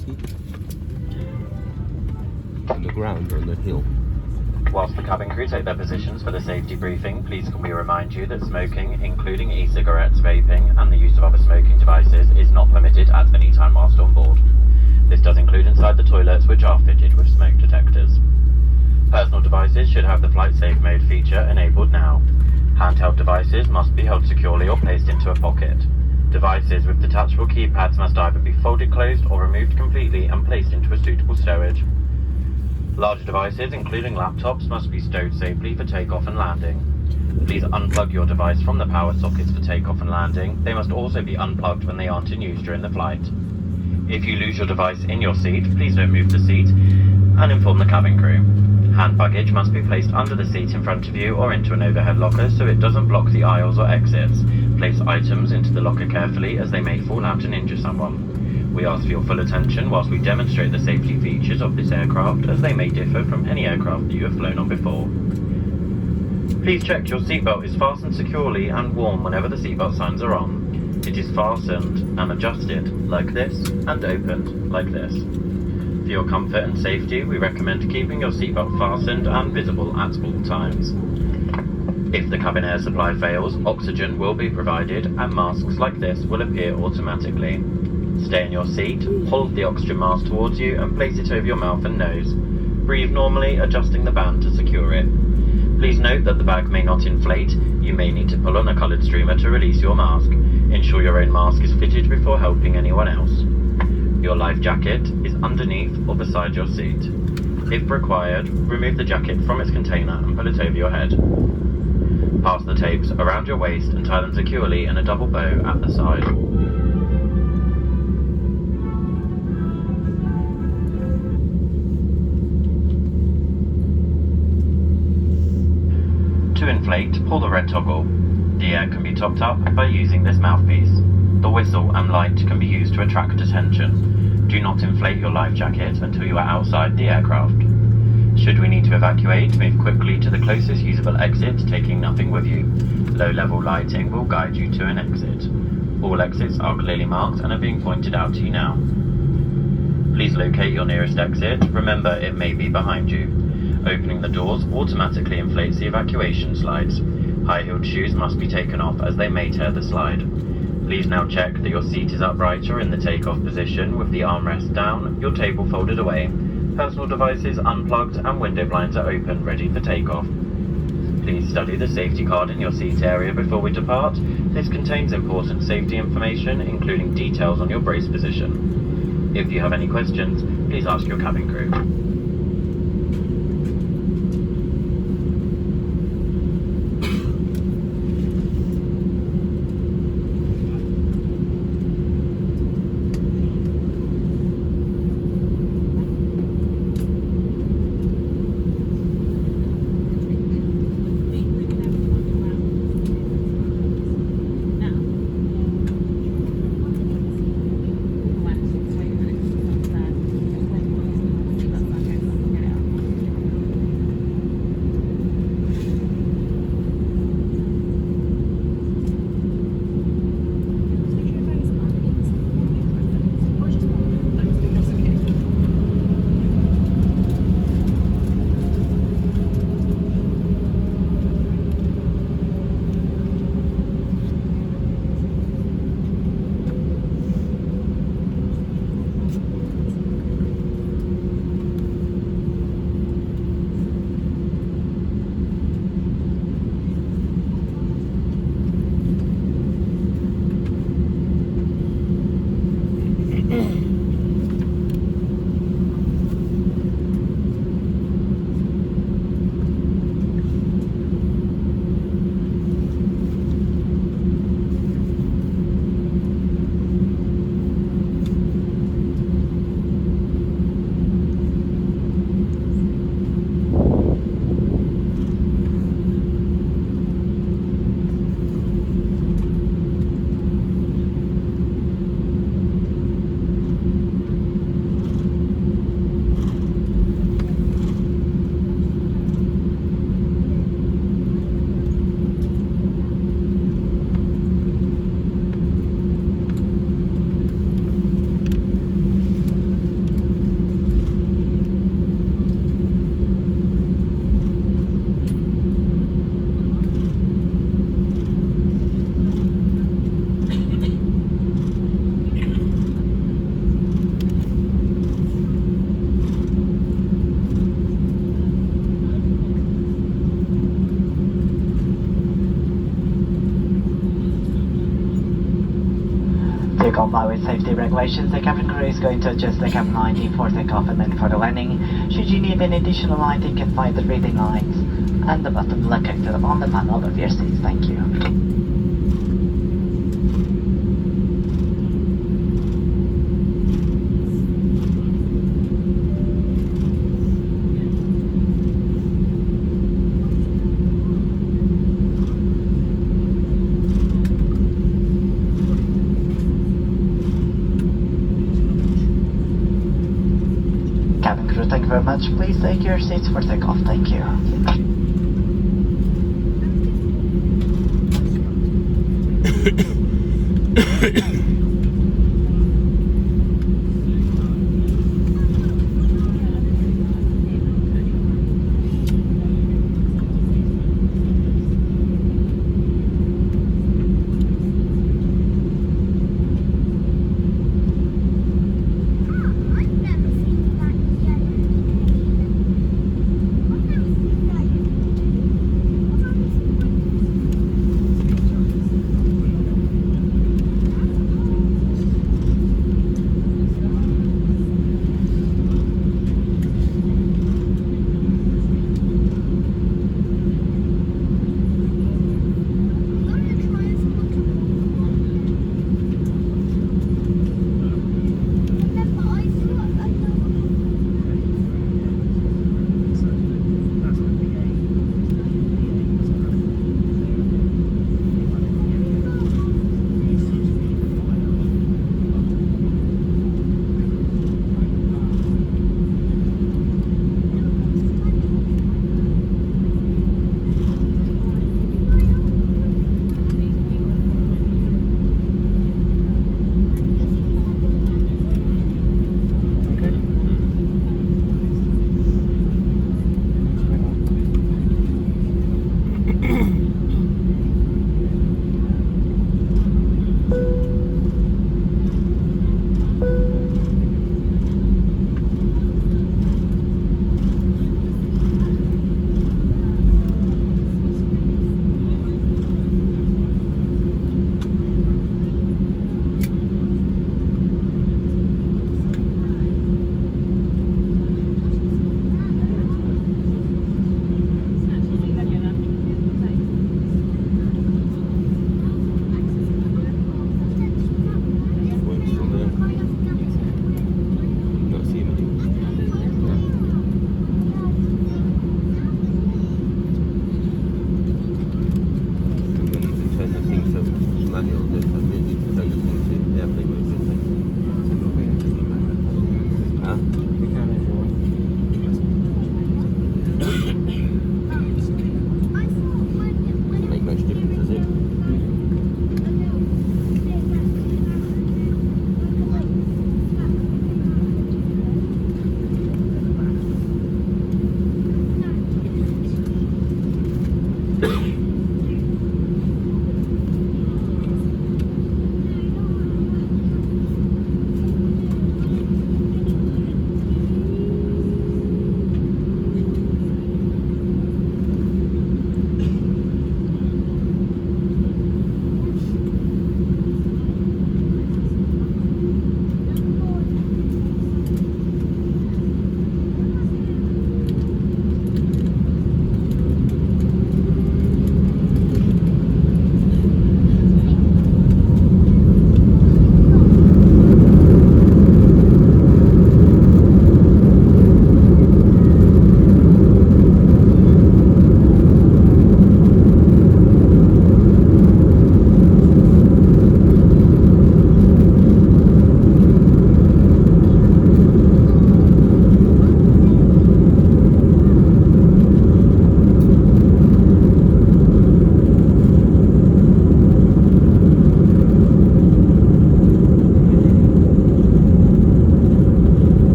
seat. On the ground, on the hill. Whilst the cabin crew take their positions for the safety briefing, please can we remind you that smoking, including e-cigarettes, vaping, and the use of other smoking devices is not permitted at any time whilst on board. This does include inside the toilets, which are fitted with smoke detectors. Personal devices should have the flight safe mode feature enabled now. Handheld devices must be held securely or placed into a pocket. Devices with detachable keypads must either be folded closed or removed completely and placed into a suitable stowage. Larger devices, including laptops, must be stowed safely for takeoff and landing. Please unplug your device from the power sockets for takeoff and landing. They must also be unplugged when they aren't in use during the flight. If you lose your device in your seat, please don't move the seat and inform the cabin crew. Hand baggage must be placed under the seat in front of you or into an overhead locker so it doesn't block the aisles or exits. Place items into the locker carefully as they may fall out and injure someone. We ask for your full attention whilst we demonstrate the safety features of this aircraft, as they may differ from any aircraft that you have flown on before. Please check your seatbelt is fastened securely and warm whenever the seatbelt signs are on. It is fastened and adjusted like this and opened like this. For your comfort and safety, we recommend keeping your seatbelt fastened and visible at all times. If the cabin air supply fails, oxygen will be provided and masks like this will appear automatically. Stay in your seat, hold the oxygen mask towards you and place it over your mouth and nose. Breathe normally, adjusting the band to secure it. Please note that the bag may not inflate. You may need to pull on a coloured streamer to release your mask. Ensure your own mask is fitted before helping anyone else. Your life jacket is underneath or beside your seat. If required, remove the jacket from its container and pull it over your head. Pass the tapes around your waist and tie them securely in a double bow at the side. To inflate, pull the red toggle. The air can be topped up by using this mouthpiece. The whistle and light can be used to attract attention. Do not inflate your life jacket until you are outside the aircraft. Should we need to evacuate, move quickly to the closest usable exit, taking nothing with you. Low-level lighting will guide you to an exit. All exits are clearly marked and are being pointed out to you now. Please locate your nearest exit. Remember, it may be behind you. Opening the doors automatically inflates the evacuation slides. High-heeled shoes must be taken off as they may tear the slide. Please now check that your seat is upright or in the takeoff position with the armrest down, your table folded away, personal devices unplugged and window blinds are open ready for takeoff. Please study the safety card in your seat area before we depart. This contains important safety information including details on your brace position. If you have any questions, please ask your cabin crew. To comply with safety regulations, the cabin crew is going to adjust the cabin lighting for takeoff and then for the landing. Should you need any additional lighting, you can find the reading lights and the button located on the panel of your seats. Thank you. Cabin crew, thank you very much. Please take your seats for takeoff. Thank you.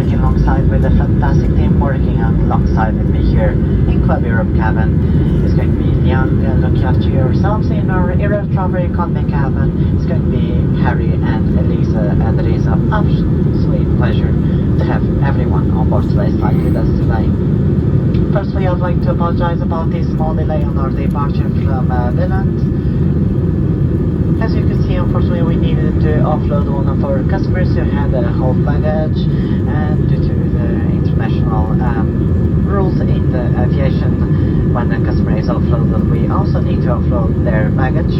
working alongside with a fantastic team working alongside with me here in Club Europe cabin. It's going to be Young, looking after yourselves in our Aero Travel Economy cabin. It's going to be Harry and Elisa, and it is an absolute pleasure to have everyone on board today's flight with us today. Firstly, I'd like to apologize about this small delay on our departure from Billund. As you can see, unfortunately, we needed to offload one of our customers who had a hold baggage, and due to the international rules in the aviation, when the customer is offloaded, we also need to offload their baggage,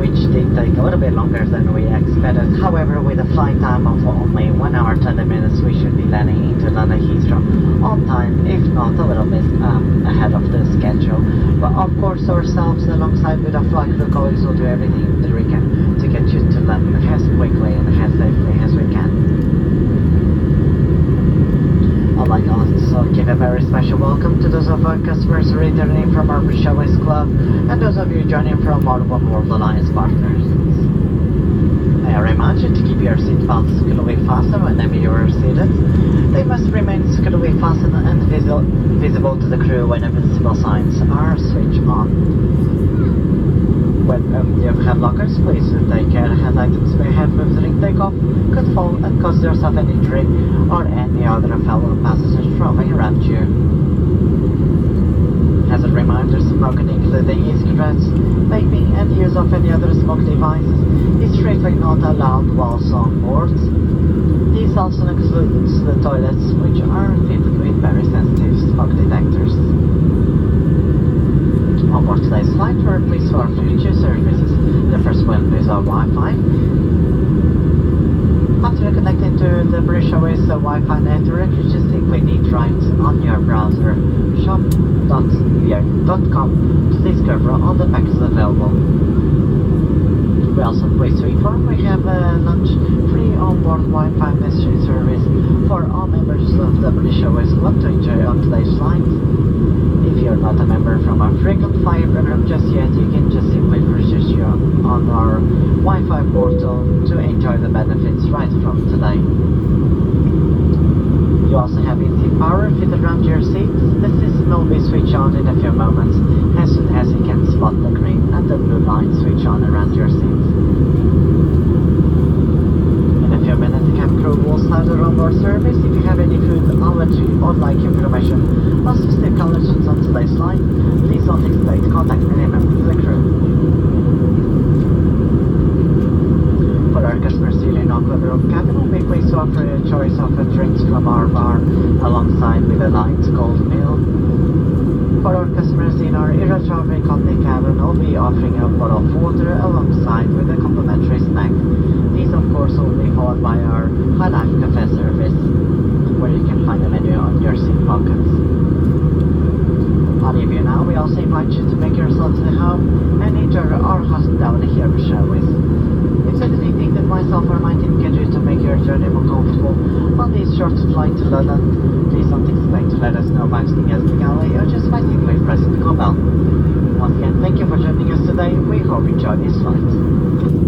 which did take a little bit longer than we expected. However, with a flight time of only 1 hour 20 minutes, we should be landing into London Heathrow on time, if not a little bit ahead of the schedule. But of course, ourselves, alongside with our flight crew colleagues, will do everything that we can to get you to London as quickly and as safely as we can. I'd like to also give a very special welcome to those of our customers returning from our British Airways Club and those of you joining from our One World Alliance partners. I remind you to keep your seatbelts securely fastened whenever you are seated. They must remain securely fastened and visible to the crew when visible signs are switched on. When you have lockers, please take care as items may have moved during takeoff, could fall and cause yourself an injury or any other fellow passengers traveling around you. As a reminder, smoking, including e-cigarettes, vaping and use of any other smoke devices is strictly not allowed whilst on board. This also includes the toilets, which are fitted with very sensitive smoke detectors. On board today's flight, we're pleased to offer you two services. The first one is our Wi-Fi. After connecting to the British Airways Wi-Fi network, you just simply need to write on your browser shop.br.com to discover all the packages available. We're also pleased to inform we have a lunch-free onboard Wi-Fi messaging service for all members of the British Airways Club to enjoy on today's flight. If you're not a member from our frequent flyer program just yet, you can just simply register on our Wi-Fi portal to enjoy the benefits right from today. You also have in-seat power fitted around your seats. The system will be switched on in a few moments as soon as you can spot the green and the blue line switch on around your seats. In a few minutes, the cabin crew will start their onboard service. If you have any food allergy or like information or specific allergens on today's flight, please don't hesitate to contact any member of the crew. For our customers seated on Club Europe cabin, we'll be pleased to offer a choice of drinks from our bar alongside with a light cold meal. For our customers in our Aero Travel Economy cabin, we'll be offering a bottle of water alongside with a complimentary snack. These of course will be followed by our High Life Cafe service, where you can find a menu on your seat pockets. I'll leave you now. We also invite you to make yourselves at home and enjoy our hospitality here at Airways. If there's anything that myself or my team can do to make your journey more comfortable on this short flight to London, please don't hesitate to let us know by asking us the galley or just by simply pressing the call bell. Once again, thank you for joining us today. We hope you enjoy this flight.